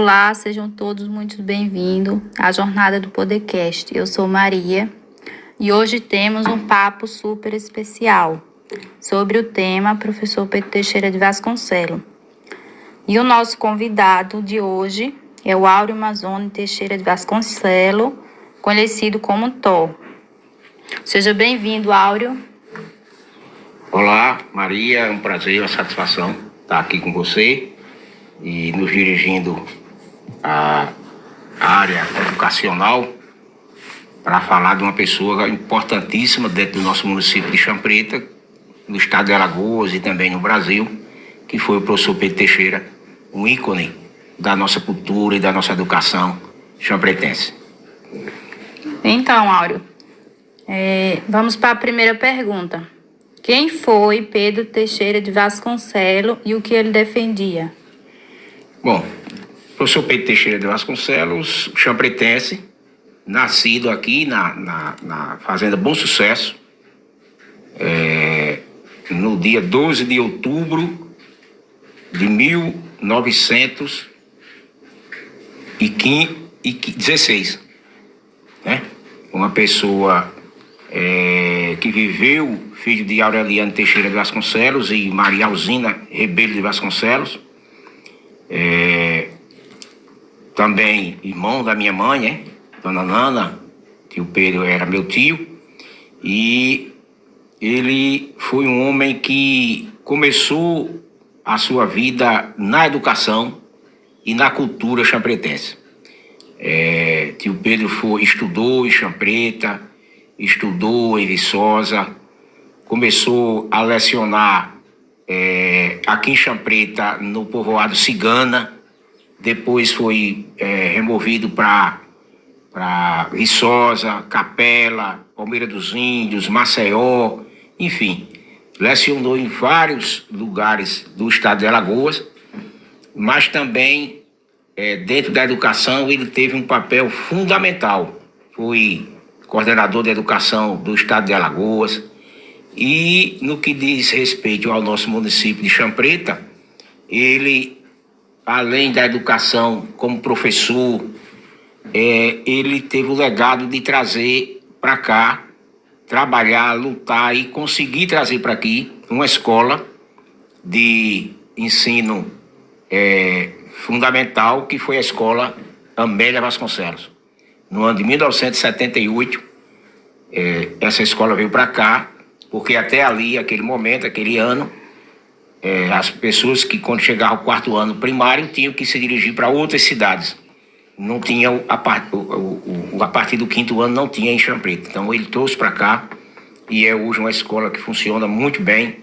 Olá, sejam todos muito bem-vindos à Jornada do Podcast. Eu sou Maria e hoje temos um papo super especial sobre o tema professor Pedro Teixeira de Vasconcelos. E o nosso convidado de hoje é o Áureo Mazzoni Teixeira de Vasconcelos, conhecido como Thor. Seja bem-vindo, Áureo. Olá, Maria, é um prazer, uma satisfação estar aqui com você e nos dirigindo à área educacional para falar de uma pessoa importantíssima dentro do nosso município de Champreta, no estado de Alagoas e também no Brasil, que foi o professor Pedro Teixeira, um ícone da nossa cultura e da nossa educação champretense. Então, Áureo, vamos para a primeira pergunta. Quem foi Pedro Teixeira de Vasconcelos e o que ele defendia? Bom, o professor Pedro Teixeira de Vasconcelos, champretense, nascido aqui na Fazenda Bom Sucesso, no dia 12 de outubro de 1916, né? Uma pessoa que viveu, filho de Aureliano Teixeira de Vasconcelos e Maria Alzina Rebelo de Vasconcelos, também irmão da minha mãe, né? Dona Nana, tio Pedro era meu tio, e ele foi um homem que começou a sua vida na educação e na cultura champretense. Tio Pedro estudou em Champreta, estudou em Viçosa, começou a lecionar aqui em Champreta, no povoado Cigana, depois foi removido para Viçosa, Capela, Palmeira dos Índios, Maceió, enfim, lecionou em vários lugares do estado de Alagoas, mas também dentro da educação ele teve um papel fundamental. Foi coordenador de educação do estado de Alagoas e no que diz respeito ao nosso município de Champreta, ele, além da educação como professor, ele teve o legado de trazer para cá, trabalhar, lutar e conseguir trazer para aqui uma escola de ensino fundamental, que foi a escola Amélia Vasconcelos. No ano de 1978, essa escola veio para cá, porque até ali, aquele momento, aquele ano, as pessoas que quando chegavam ao quarto ano primário tinham que se dirigir para outras cidades. Não tinha, a partir do quinto ano não tinha em Champreta. Então ele trouxe para cá e é hoje uma escola que funciona muito bem,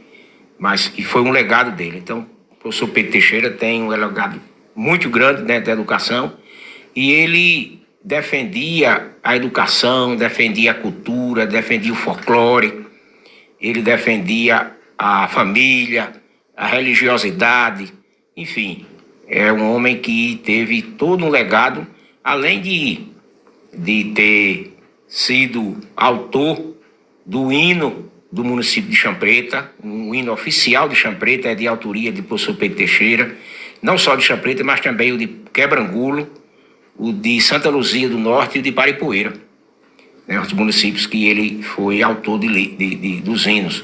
mas que foi um legado dele. Então o professor Pedro Teixeira tem um legado muito grande dentro da educação e ele defendia a educação, defendia a cultura, defendia o folclore, ele defendia a família, a religiosidade, enfim, é um homem que teve todo um legado, além de ter sido autor do hino do município de Champreta, um hino oficial de Champreta, é de autoria do professor Pedro Teixeira, não só de Champreta, mas também o de Quebrangulo, o de Santa Luzia do Norte e o de Paripoeira, né, os municípios que ele foi autor dos hinos.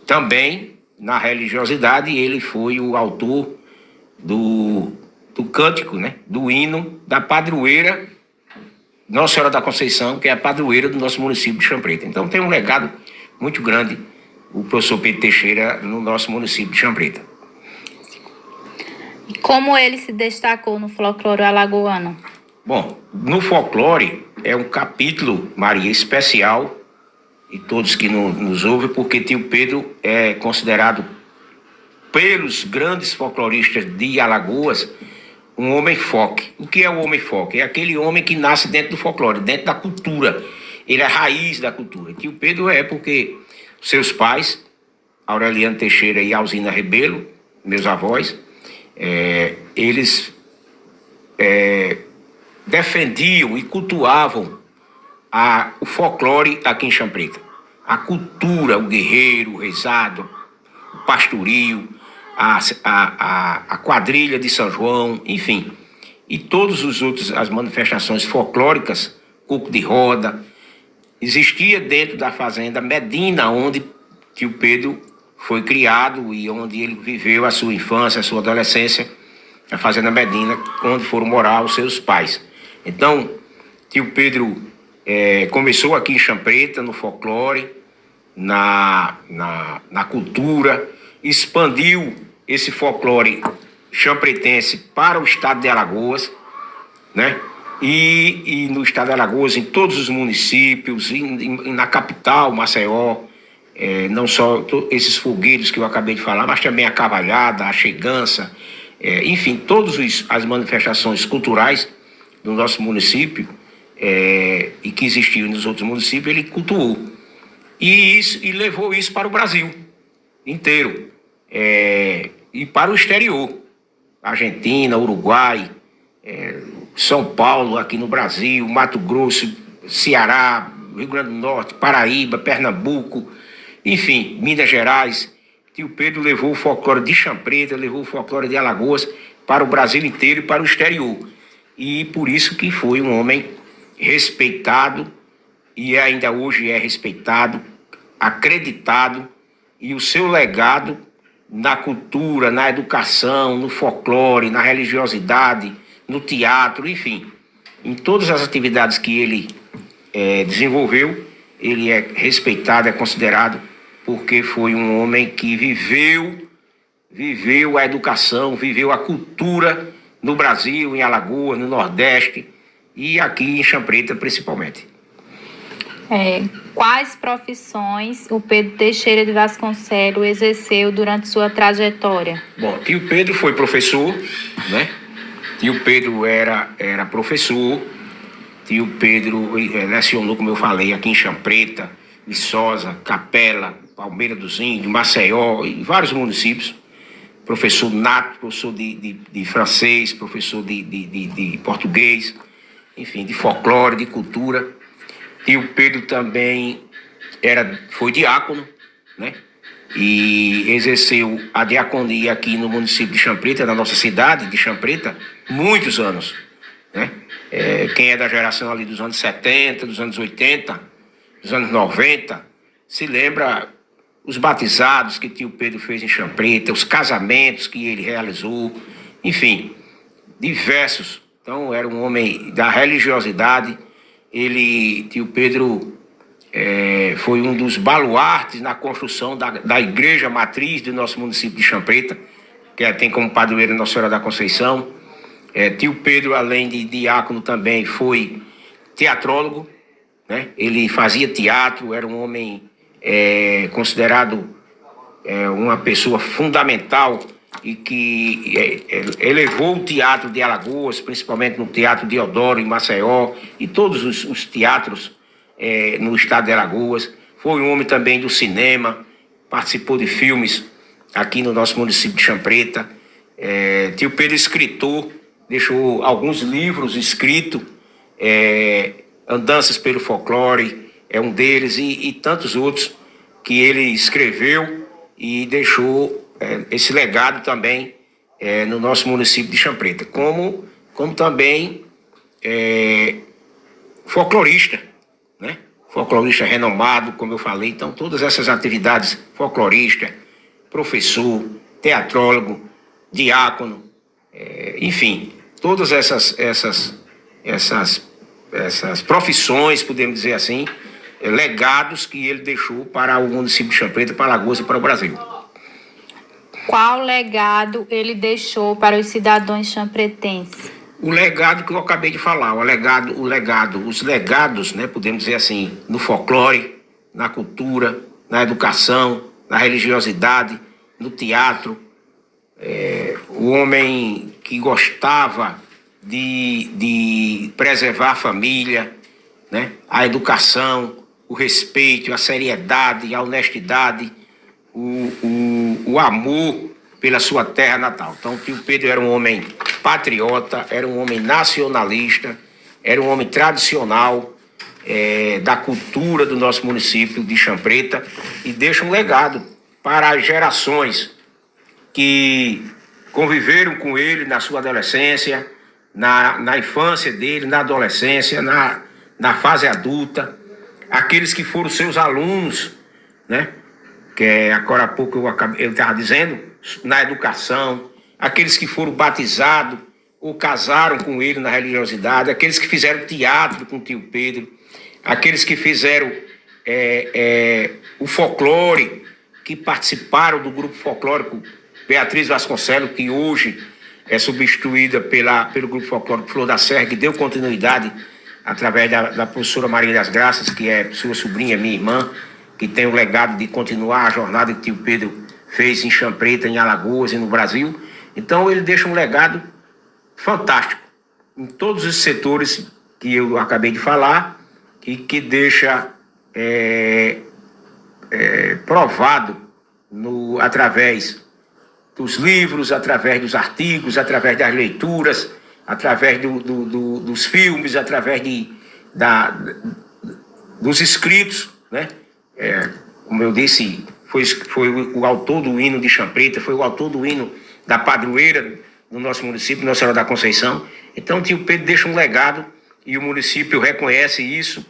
Também, na religiosidade, ele foi o autor do cântico, né, do hino da padroeira Nossa Senhora da Conceição, que é a padroeira do nosso município de Champreta. Então tem um legado muito grande o professor Pedro Teixeira no nosso município de Champreta. E como ele se destacou no folclore alagoano? Bom, no folclore é um capítulo, Maria, especial, e todos que nos ouvem, porque tio Pedro é considerado pelos grandes folcloristas de Alagoas um homem folk. O que é o homem folk? É aquele homem que nasce dentro do folclore, dentro da cultura. Ele é a raiz da cultura. Tio Pedro porque seus pais, Aureliano Teixeira e Alzina Rebelo, meus avós, eles defendiam e cultuavam o folclore aqui em Champreta. A cultura, o guerreiro, o rezado, o pastorio, a quadrilha de São João, enfim. E todos os outros, as manifestações folclóricas, coco de roda, existia dentro da fazenda Medina, onde tio Pedro foi criado e onde ele viveu a sua infância, a sua adolescência, a fazenda Medina, onde foram morar os seus pais. Então, tio Pedro começou aqui em Champreta, no folclore, na cultura, expandiu esse folclore champretense para o estado de Alagoas, né? E no estado de Alagoas, em todos os municípios, na capital, Maceió, não só esses fogueiros que eu acabei de falar, mas também a cavalhada, a chegança, enfim, todas as manifestações culturais do nosso município e que existiam nos outros municípios, ele cultuou. E levou isso para o Brasil inteiro e para o exterior. Argentina, Uruguai, São Paulo, aqui no Brasil, Mato Grosso, Ceará, Rio Grande do Norte, Paraíba, Pernambuco, enfim, Minas Gerais. Tio Pedro levou o folclore de Champreta, levou o folclore de Alagoas para o Brasil inteiro e para o exterior. E por isso que foi um homem respeitado e ainda hoje é respeitado, acreditado, e o seu legado na cultura, na educação, no folclore, na religiosidade, no teatro, enfim, em todas as atividades que ele desenvolveu, ele é respeitado, é considerado, porque foi um homem que viveu a educação, viveu a cultura no Brasil, em Alagoas, no Nordeste e aqui em Champreta principalmente. Quais profissões o Pedro Teixeira de Vasconcelos exerceu durante sua trajetória? Bom, tio Pedro foi professor, né? Tio Pedro era professor. Tio Pedro lecionou, como eu falei, aqui em Champreta, Viçosa, Capela, Palmeira dos Índios, Maceió e vários municípios. Professor nato, professor de francês, professor de português, enfim, de folclore, de cultura. Tio Pedro também foi diácono, né? E exerceu a diaconia aqui no município de Champreta, na nossa cidade de Champreta, muitos anos, né? Quem é da geração ali dos anos 70, dos anos 80, dos anos 90, se lembra os batizados que tio Pedro fez em Champreta, os casamentos que ele realizou, enfim, diversos. Então, era um homem da religiosidade. Tio Pedro foi um dos baluartes na construção da igreja matriz do nosso município de Champreta, que tem como padroeira Nossa Senhora da Conceição. Tio Pedro, além de diácono, também foi teatrólogo, né? Ele fazia teatro, era um homem considerado uma pessoa fundamental e que elevou o teatro de Alagoas, principalmente no Teatro Deodoro, em Maceió, e todos os teatros no estado de Alagoas. Foi um homem também do cinema, participou de filmes aqui no nosso município de Champreta. Tio Pedro, escritor, deixou alguns livros escritos, Andanças pelo Folclore é um deles, e tantos outros que ele escreveu e deixou esse legado também no nosso município de Champreta, como também folclorista, né? Folclorista renomado, como eu falei. Então, todas essas atividades, folclorista, professor, teatrólogo, diácono, enfim, todas essas profissões, podemos dizer assim, legados que ele deixou para o município de Champreta, para Alagoas e para o Brasil. Qual legado ele deixou para os cidadãos champretenses? O legado que eu acabei de falar, os legados, né, podemos dizer assim, no folclore, na cultura, na educação, na religiosidade, no teatro. O homem que gostava de preservar a família, né, a educação, o respeito, a seriedade, a honestidade, o amor pela sua terra natal. Então, o tio Pedro era um homem patriota, era um homem nacionalista, era um homem tradicional da cultura do nosso município de Champreta, e deixa um legado para as gerações que conviveram com ele na sua adolescência, na infância dele, na adolescência, na fase adulta, aqueles que foram seus alunos, né? Que agora há pouco eu estava dizendo, na educação, aqueles que foram batizados ou casaram com ele na religiosidade, aqueles que fizeram teatro com o tio Pedro, aqueles que fizeram o folclore, que participaram do grupo folclórico Beatriz Vasconcelos, que hoje é substituída pelo grupo folclórico Flor da Serra, que deu continuidade através da professora Maria das Graças, que é sua sobrinha, minha irmã, que tem o legado de continuar a jornada que o tio Pedro fez em Champreta, em Alagoas e no Brasil. Então ele deixa um legado fantástico em todos os setores que eu acabei de falar e que deixa provado através dos livros, através dos artigos, através das leituras, através dos filmes, através dos escritos, né? Como eu disse, foi o autor do hino de Champreta, foi o autor do hino da padroeira no nosso município, Nossa Senhora da Conceição. Então o tio Pedro deixa um legado e o município reconhece isso,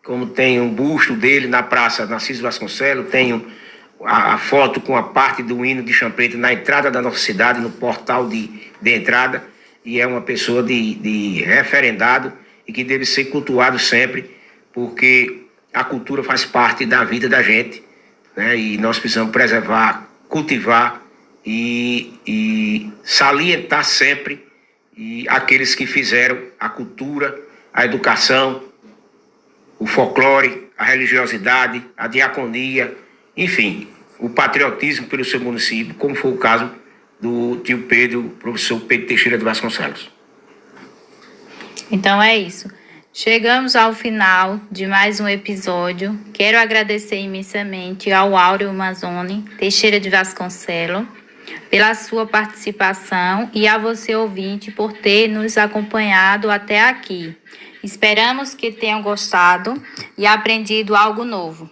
como tem um busto dele na Praça Narciso Vasconcelos, tem a foto com a parte do hino de Champreta na entrada da nossa cidade, no portal de entrada, e é uma pessoa de referendado e que deve ser cultuado sempre, porque a cultura faz parte da vida da gente, né? E nós precisamos preservar, cultivar e salientar sempre aqueles que fizeram a cultura, a educação, o folclore, a religiosidade, a diaconia, enfim, o patriotismo pelo seu município, como foi o caso do tio Pedro, professor Pedro Teixeira de Vasconcelos. Então é isso. Chegamos ao final de mais um episódio. Quero agradecer imensamente ao Áureo Mazzoni Teixeira de Vasconcelos pela sua participação e a você, ouvinte, por ter nos acompanhado até aqui. Esperamos que tenham gostado e aprendido algo novo.